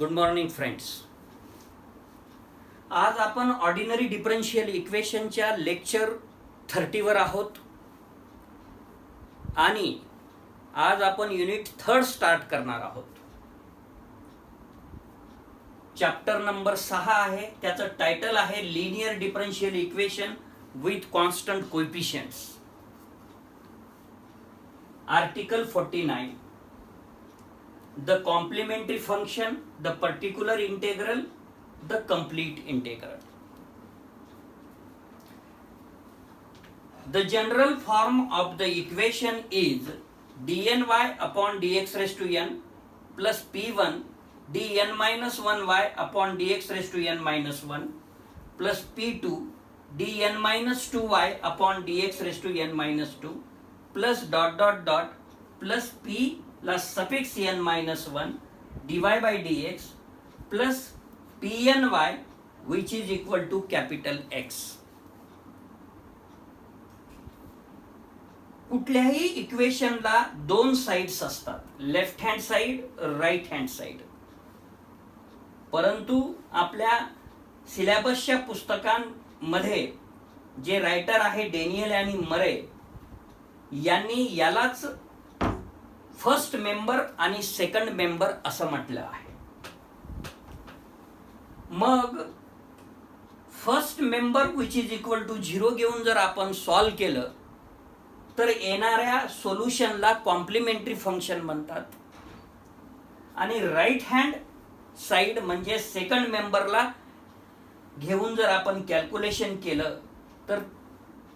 Good morning friends. आज आपण ordinary differential इक्वेशनच्या लेक्चर 30 वर आहोत आणि आज आपण युनिट 3 स्टार्ट करणार आहोत. चॅप्टर नंबर 6 आहे. त्याचं टायटल आहे linear differential equation with constant coefficients. Article 49, the complementary function, the particular integral, the complete integral. The general form of the equation is dny upon dx raised to n plus p1 dn minus 1y upon dx raised to n minus 1 plus p2 dn minus 2y upon dx raised to n minus 2 plus dot dot dot plus p plus suffix n minus 1 dy by dx plus pny which is equal to capital X. कुठल्याही इक्वेशनला दोन sides असतात, left hand side, right hand side. परंतु आपल्या सिलेबसच्या पुस्तकांमध्ये जे writer आहे Daniel आणि Murray यांनी यालाच फर्स्ट मेंबर आणि सेकंड मेंबर असं म्हटलं आहे. मग first member which is equal to 0 घेऊन जर आपण सॉल्व केलं तर येणाऱ्या सोल्युशनला कॉम्प्लिमेंटरी फंक्शन म्हणतात आणि राईट हँड साइड म्हणजे सेकंड मेंबरला घेऊन जर आपण कॅल्क्युलेशन केलं तर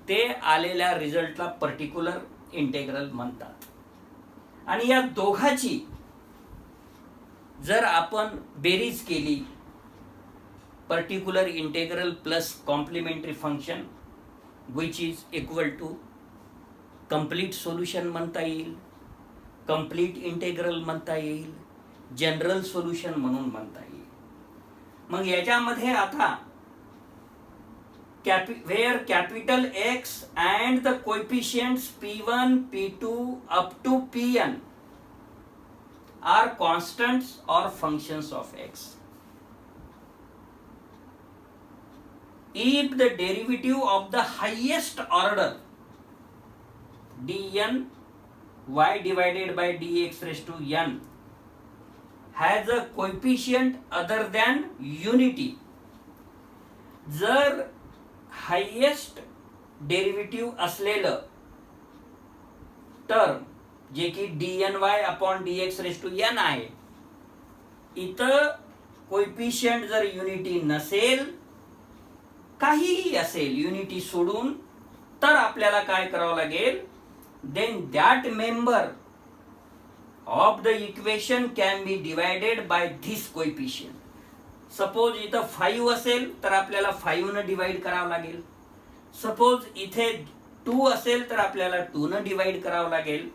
ते आलेल्या रिझल्टला पर्टिक्युलर इंटेग्रल म्हणतात. आणि या दोघाची जर आपण बेरीज केली, particular integral plus complementary function which is equal to complete solution म्हणता येईल, कंप्लीट इंटेग्रल म्हणता येईल, जनरल सोल्युशन म्हणून म्हणता येईल. मग याच्यामध्ये आता where capital X and the coefficients P1, P2 up to Pn are constants or functions of X. If the derivative of the highest order dn y divided by dx raised to n has a coefficient other than unity, जर highest derivative असलेलं term जे की dny upon dx raise to n आहे, इथं coefficient जर unity नसेल, काहीही असेल युनिटी सोडून, तर आपल्याला काय करावं लागेल, then that member of the equation can be divided by this coefficient. Suppose इथं 5 असेल तर आपल्याला 5 न डिवाइड करावं लागेल. सपोज इथे 2 असेल तर आपल्याला 2 न डिवाइड करावं लागेल.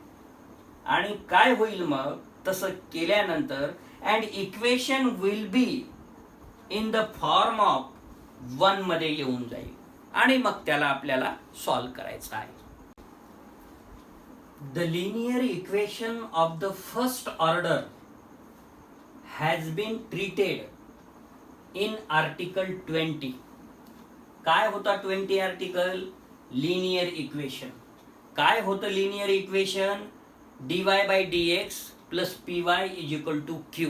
आणि काय होईल मग तसं केल्यानंतर and equation will be in the form of 1 मध्ये येऊन जाईल आणि मग त्याला आपल्याला सॉल्व करायचं आहे. The linear equation of the first order has been treated in article 20. काय होता 20 आर्टिकल? Linear equation. काय होतं linear equation? dy by dx plus py is equal to q.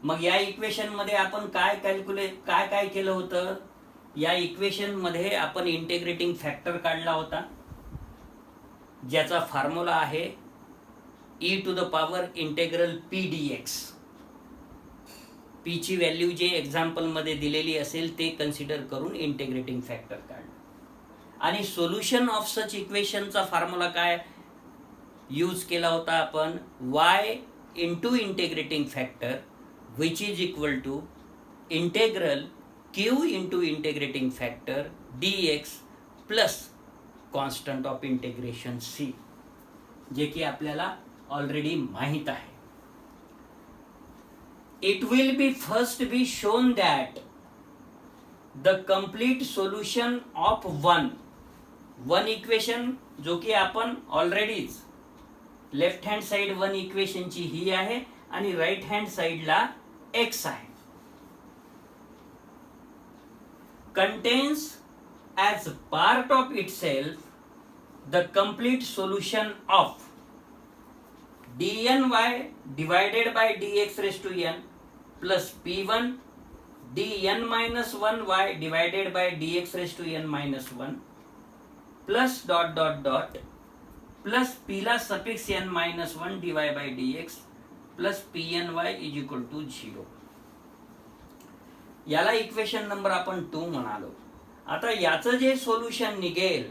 मग या इक्वेशन मध्ये आपण काय काय केलं होतं? या इक्वेशन मध्ये आपण इंटिग्रेटिंग फॅक्टर काढला होता, ज्याचा फॉर्म्युला आहे e to the power integral p dx. P ची व्हॅल्यू जे एक्झाम्पल मध्ये दिलेली असेल ते कन्सिडर करून इंटिग्रेटिंग फॅक्टर काढणं. आणि सोल्युशन ऑफ सच इक्वेशनचा फॉर्म्युला काय यूज केला होता आपण? y into integrating factor which is equal to integral q into integrating factor dx plus constant of integration c, जे की आपल्याला ऑलरेडी माहित आहे. It will be first be shown that the complete solution of one equation, जो की आपण ऑलरेडीच left hand side 1 इक्वेशनची ही आहे आणि राईट हँड साइडला x आहे, contains as part of itself the complete solution of dny divided by dx raised to n plus p1 dn minus 1y divided by dx raised to n minus 1 plus dot dot dot plus p ला suffix n minus 1 dy by dx plus pny is equal to 0. याला equation number आपण 2 म्हणालो. आता याचं जे solution निघेल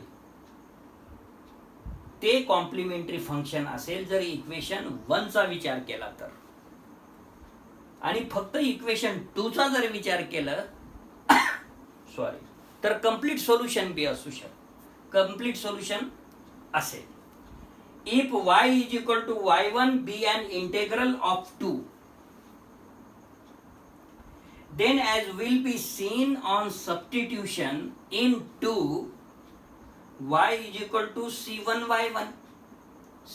ते complementary function असेल जर इक्वेशन 1 चा विचार केला तर, आणि फक्त इक्वेशन 2 चा जर विचार केला सॉरी तर कंप्लीट सोल्युशन बी असू शकतं. कंप्लीट सोल्युशन असेल if y is equal to y1 be an integral of 2, then as will be seen on substitution in 2, y is equal to c1 y1,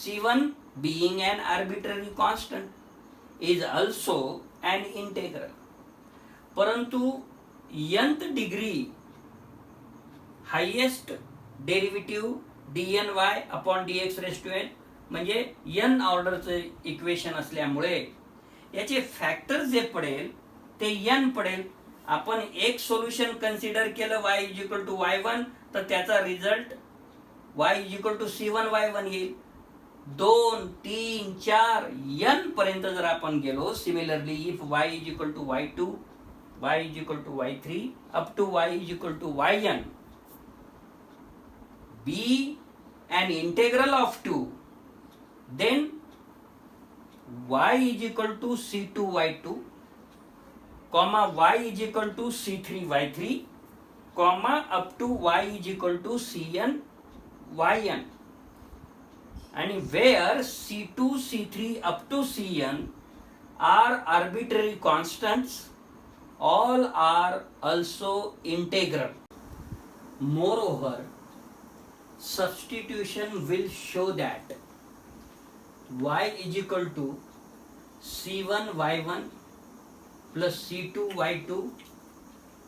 c1 being an arbitrary constant is also an integral. परंतु nth degree highest derivative dny upon dx raise to n म्हणजे n ऑर्डरचं equation असल्यामुळे याचे factor जे पडेल ते n पडेल. आपण एक सोल्युशन कन्सिडर केलं y is equal to y1 तर त्याचा result y is equal to c1 y1 येईल. 2 3 4 n पर्यंत जर आपण गेलो, similarly if y is equal to y2 y is equal to y3 up to y is equal to yn be an integral of 2, then y is equal to c2 y2 comma y is equal to c3 y3 comma up to y is equal to cn yn, and where c2 c3 up to cn are arbitrary constants, all are also integral. Moreover, substitution will show that y is equal to c1 y1 plus c2 y2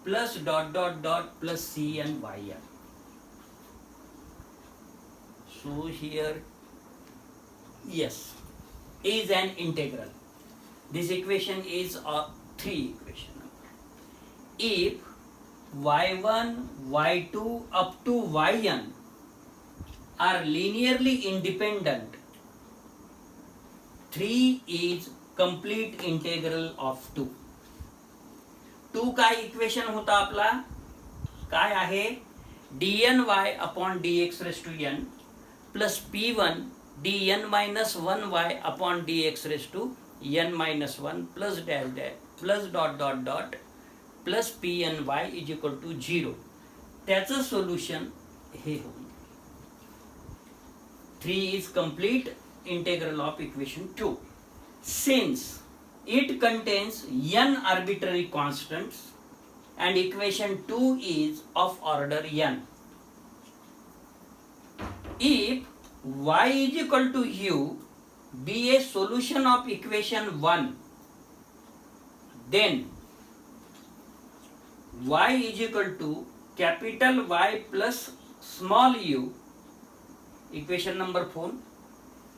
plus dot dot dot plus cn yn. So here yes is an integral. This equation is a 3 equation. If y1 y2 up to yn are linearly independent, 3 is complete integral of 2. 2 काय equation होता आपला, काय आहे dny upon dx raise to n plus p1 dn minus 1y upon dx raise to n minus 1 plus dash dash plus dot dot dot plus pny is equal to 0. त्याचं solution हे होईल. 3 is complete integral of equation 2. Since it contains n arbitrary constants and equation 2 is of order n, if y is equal to u be a solution of equation 1, then y is equal to capital Y plus small u. Equation number 4,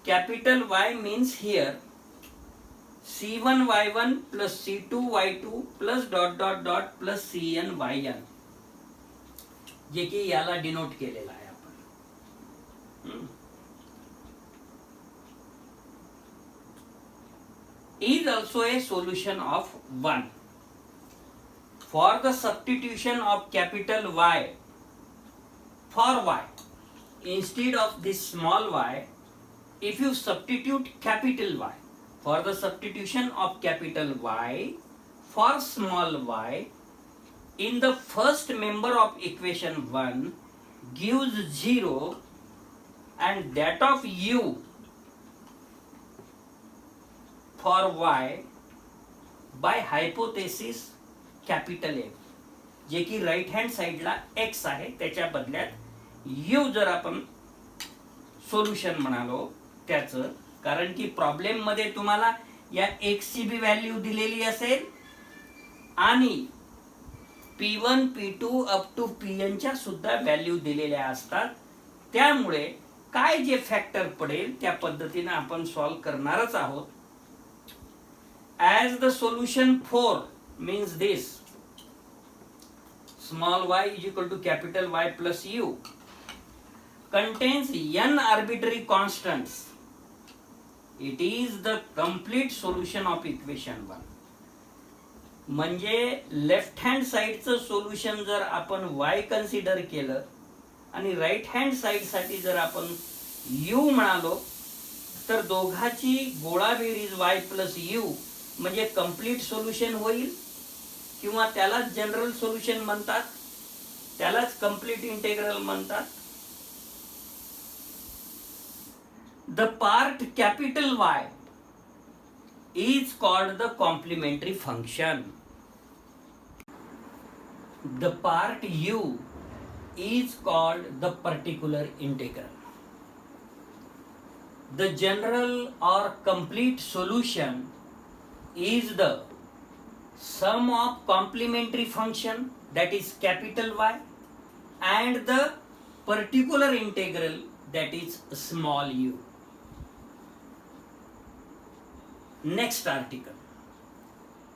capital Y means here c1 y1 plus c2 y2 plus dot dot dot plus cn yn, जे की याला denote केलेला आहे आपण. is also a solution of 1. For the substitution of capital Y for y, instead of this small y, if you substitute capital Y, for the substitution of capital Y for small y, in the first member of equation 1 gives 0 and that of u for y by hypothesis capital F, जे की right hand साइडला x आहे त्याच्या बदल्यात u जर आपण solution म्हणालो त्याचं, कारण की प्रॉब्लेम मध्ये तुम्हाला या x ची बी व्हॅल्यू दिलेली असेल आणि P1 P2 up to Pn च्या सुद्धा व्हॅल्यू दिलेल्या असतात. त्यामुळे काय जे फॅक्टर पडेल त्या पद्धतीने आपण सॉल्व करणारच आहोत. As the solution 4 means this, small y is equal to capital Y plus u contains n arbitrary constants. It is the complete solution of equation 1. म्हणजे लेफ्ट हँड साइडचं सोल्युशन जर आपण y कन्सिडर केलं आणि right hand side साठी जर आपण u म्हणालो तर दोघाची गोळाबेरीज y प्लस u म्हणजे कंप्लीट सोल्युशन होईल किंवा त्यालाच जनरल सोल्युशन म्हणतात, त्यालाच कंप्लीट इंटेग्रल म्हणतात. The part capital Y is called the complementary function. The part U is called the particular integral. The general or complete solution is the sum of complementary function, that is capital Y, and the particular integral, that is small u. Next article.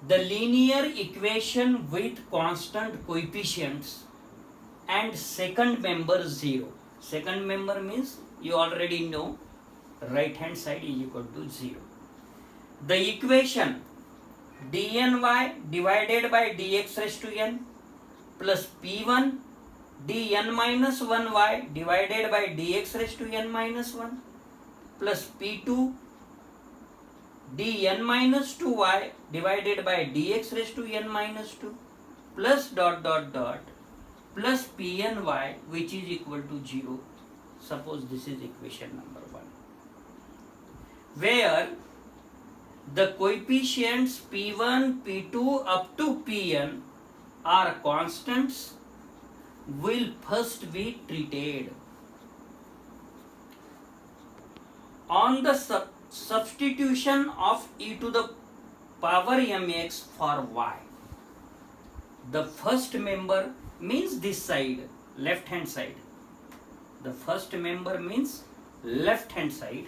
The linear equation with constant coefficients and second member 0. Second member means you already know right hand side is equal to 0. The equation dny divided by dx raised to n plus p1 dn minus 1y divided by dx raised to n minus 1 plus p2 dn minus 2y divided by dx raised to n minus 2 plus dot dot dot plus pny which is equal to 0. Suppose this is equation number 1, where the coefficients P1, P2 up to Pn are constants will first be treated. On the substitution of e to the power mx for y, the first member means this side, left hand side. The first member means left hand side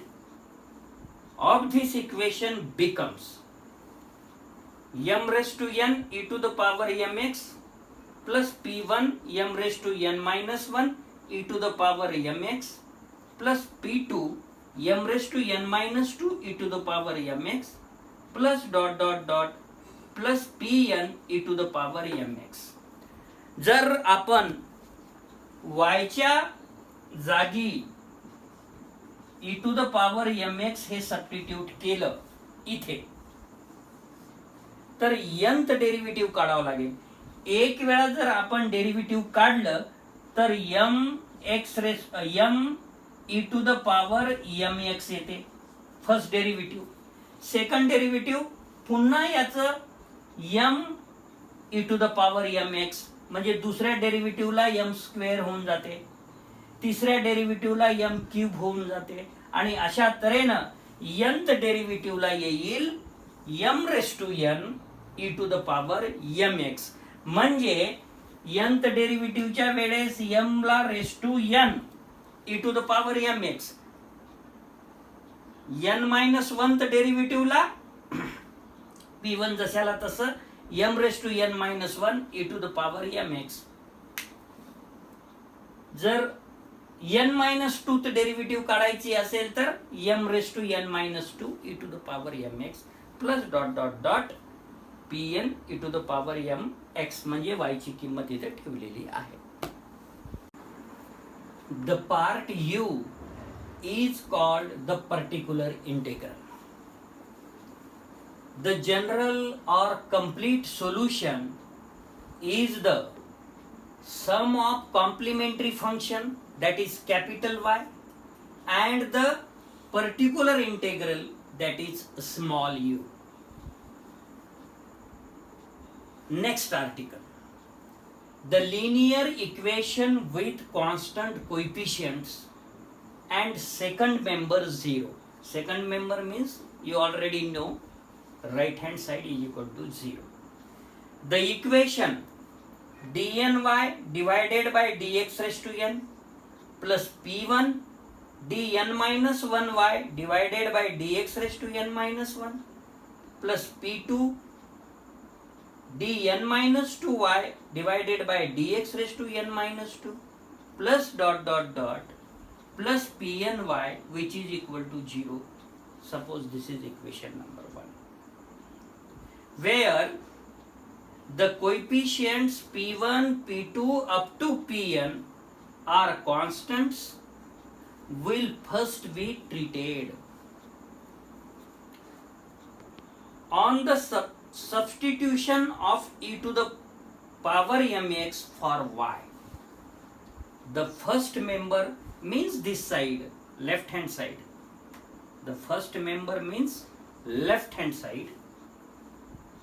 of this equation becomes m raised to n e to the power mx plus p1 m raised to n minus 1 e to the power mx plus p2 m raised to n minus 2 e to the power mx plus dot dot dot plus pn e to the power mx. जर आपण y च्या जागी e to the power mx हे substitute केलं इथे तर nth derivative काढावं लागेल. एक वेळा जर आपण डेरिव्हेटिव्ह काढलं तर m e to the power mx येते फर्स्ट डेरिव्हेटिव्ह. सेकंड डेरिव्हेटिव्ह पुन्हा याचं m e to the power mx म्हणजे दुसऱ्या डेरिव्हेटिव्हला m स्क्वेअर होऊन जाते, तिसऱ्या डेरिव्हेटिव्हला m क्यूब होऊन जाते आणि अशा तऱ्हेनं nth डेरिव्हेटिव्हला येईल m raise to n e to the power mx. म्हणजे nth डेरिव्हेटिव्हच्या वेळेस m ला raise to n e to the power mx, n-1th डेरिव्हेटिव्हला p1 जशाला तसं m raise to n-1 e to the power mx. जर n-2th डेरिव्हेटिव्ह काढायची असेल तर m raise to n-2 e to the power mx plus dot dot dot pn e to the power mx म्हणजे y ची किंमत इथे ठेवलेली आहे. The part u is called the particular integral. The general or complete solution is the sum of complementary function, that is capital Y, and the particular integral, that is small u. Next article. The linear equation with constant coefficients and second member 0. Second member means you already know right hand side is equal to 0. The equation dny divided by dx raised to n plus p1 dn minus 1y divided by dx raised to n minus 1 plus p2 dn minus 2y divided by dx raised to n minus 2 plus dot dot dot plus pny which is equal to 0. Suppose this is equation number 1, where the coefficients p1, p2 up to pn are constants will first be treated. On the substitution of e to the power mx for y, the first member means this side, left hand side. The first member means left hand side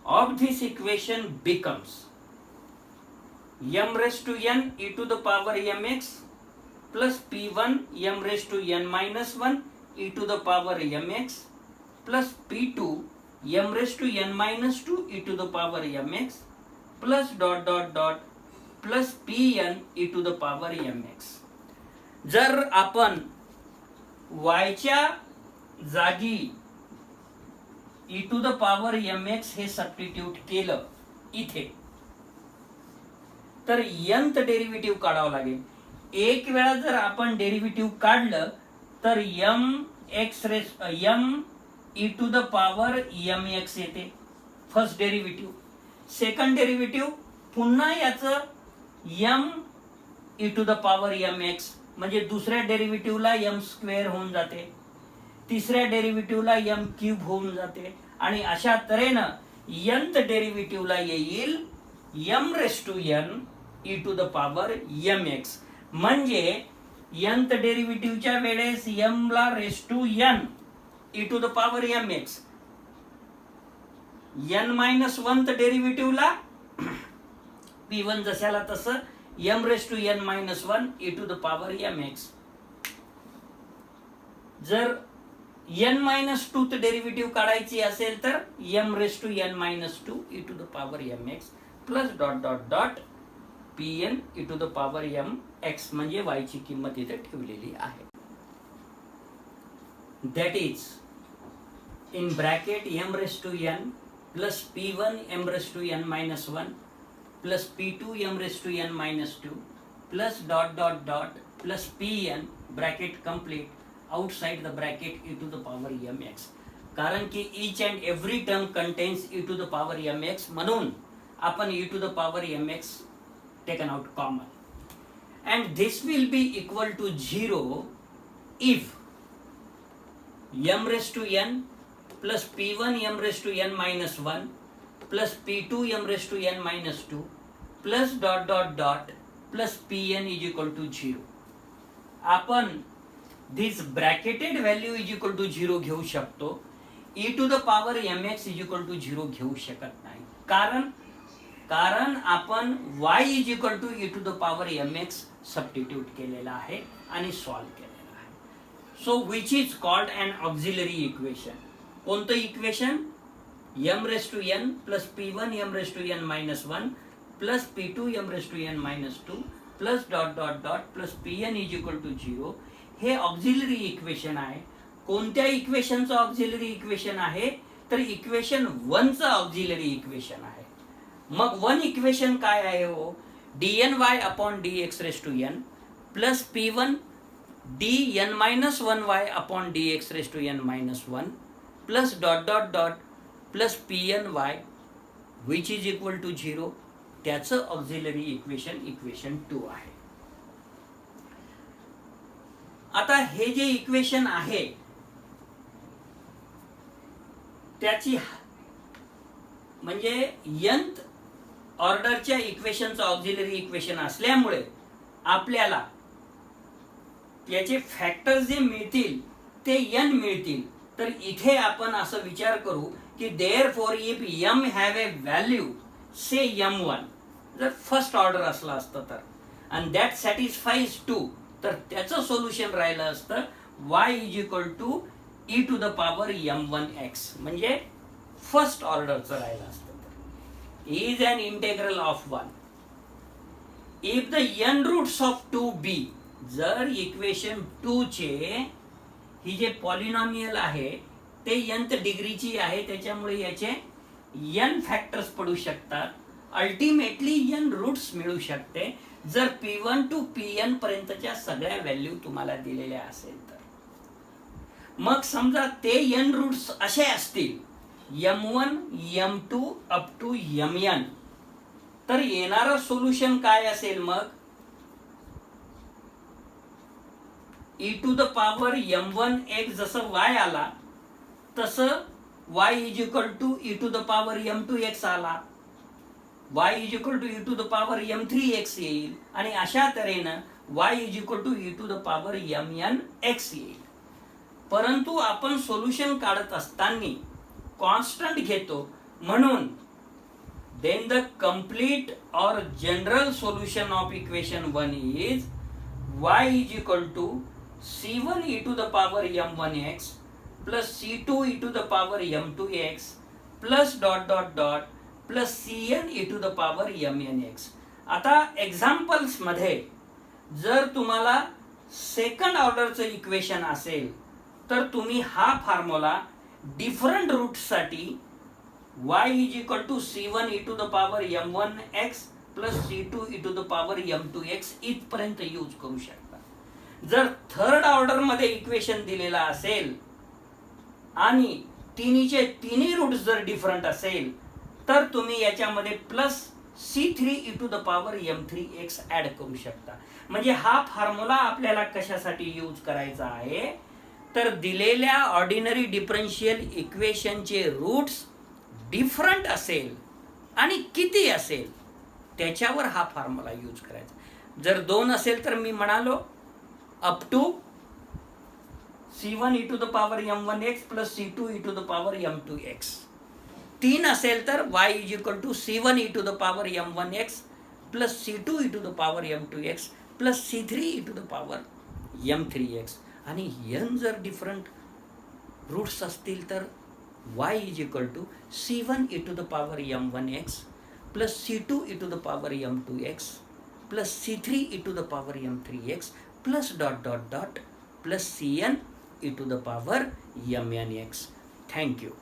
of this equation becomes m raised to n e to the power mx plus p1 m raised to n minus 1 e to the power mx plus p2 m raised to n minus 2 e to the power mx plus dot dot dot plus pn e to the power mx. जर आपण y च्या जागी e to the power mx हे substitute केलं इथे, तर nth derivative काढावं लागेल. एक वेळा जर आपण डेरिव्हेटिव्ह काढलं तर m e to the power mx येते फर्स्ट डेरिव्हेटिव्ह. सेकंड डेरिव्हेटिव्ह पुन्हा याचं m e to the power mx म्हणजे दुसऱ्या डेरिव्हेटिव्हला m स्क्वेअर होऊन जाते, तिसऱ्या डेरिव्हेटिव्हला m क्यूब होऊन जाते, आणि अशा तऱ्हेनं nth डेरिव्हेटिव्हला येईल m raise to n e to the power mx. म्हणजे nth डेरिव्हेटिव्हच्या वेळेस m ला raise to n e to the power mx, n minus 1th डेरिव्हेटिव्हला p1 जशाला तसं m raise to n minus 1 e to the power mx. जर n minus 2th derivative काढायची असेल तर m raise to n minus 2 e to the power mx plus dot dot dot pn e to the power mx म्हणजे y ची किंमत इथे ठेवलेली आहे. That is in bracket m raise to n plus p1 m raise to n minus 1 plus p2 m raise to n minus 2 plus dot dot dot plus pn bracket complete outside the bracket e to the power mx. कारण की each and every term contains e to the power mx, म्हणून आपण e to the power mx taken out common, and this will be equal to 0 if m raised to n plus p1 m raised to n minus 1 plus p2 m raised to n minus 2 plus dot dot dot plus pn is equal to 0. आपण this bracketed value is equal to 0 घेऊ शकतो, e to the power mx is equal to 0 घेऊ शकत नाही. कारण आपण y is equal to e to the power mx substitute केलेला आहे आणि सॉल्व केलेला आहे. So which is called an auxiliary equation. कोणतं equation? m raise to n plus p1 m raise to n minus 1 plus p2 m raise to n minus 2 plus dot dot dot plus pn is equal to 0. हे auxiliary equation आहे. कोणत्या इक्वेशनचं auxiliary equation आहे? तर equation 1 चं auxiliary equation आहे. मग 1 equation काय आहे हो? dny upon dx raise to n plus p1 dn minus 1y upon dx raise to n minus 1 plus dot dot dot plus pny which is equal to 0. त्याचं auxiliary equation equation 2 आहे. आता हे जे equation आहे त्याची म्हणजे nth ऑर्डरच्या इक्वेशनचं auxiliary equation असल्यामुळे आपल्याला याचे फॅक्टर जे मिळतील ते n मिळतील. तर इथे आपण असं विचार करू की therefore if m have a value say m1, जर फर्स्ट ऑर्डर असला असतं तर, आणि दॅट सॅटिस्फाईज 2, तर त्याचं सोल्युशन राहिलं असतं y is equal to e to the power m1x. म्हणजे फर्स्ट ऑर्डरचं राहिलं असतं तर is an integral of 1 if the n roots of 2b, जर इक्वेशन 2 चे ही जे पॉलिनॉमियल आहे ते nth डिग्रीची आहे, त्याच्यामुळे याचे n फॅक्टर्स पडू शकतात, अल्टिमेटली n रूट्स मिळू शकते जर p1 टू pn पर्यंतच्या सगळ्या व्हॅल्यू तुम्हाला दिलेल्या असेल तर. मग समजा ते n रूट्स असे असतील m1 m2 up to mn, तर येणारं सोल्युशन काय असेल मग e to the power m1x जसं y आला तसं y is equal to e to the power m2x आला, y is equal to e to the power m3x येईल आणि अशा तऱ्हेनं y is equal to e to the power mnx येईल. परंतु आपण सोल्युशन काढत असताना कॉन्स्टंट घेतो, म्हणून then the complete or general solution of equation 1 is y is equal to c1 e to the power m1x plus c2 e to the power m2x plus dot dot dot plus cn e to the power mnx. आता examples मध्ये जर तुम्हाला second ऑर्डरचं equation असेल तर तुम्ही हा formula different रूट्ससाठी y is equal to c1 e to the power m1x plus c2 e to the power m2x इथपर्यंत यूज करू शकता. जर थर्ड ऑर्डर मध्ये इक्वेशन दिलेला असेल आणि तिन्हीचे तिन्ही रूट्स जर डिफरंट असेल तर तुम्ही याच्यामध्ये plus c3 e to the power m3x add करू शकता. म्हणजे हा फॉर्म्युला आपल्याला कशासाठी यूज करायचा आहे तर दिलेल्या ऑर्डिनरी डिफरन्शियल इक्वेशनचे रूट्स डिफरंट असेल आणि किती असेल त्याच्यावर हा फॉर्म्युला यूज करायचा. जर 2 असेल तर मी म्हणालो up to c1 e to the power m1x plus c2 e to the power m2x. 3 असेल तर y is equal to c1 e to the power m1x plus c2 e to the power m2x plus c3 e to the power m3x. आणि n जर different roots असतील तर y is equal to c1 e to the power m1x plus c2 e to the power m2x plus c3 e to the power m3x plus dot dot dot plus cn e to the power mnx. Thank you.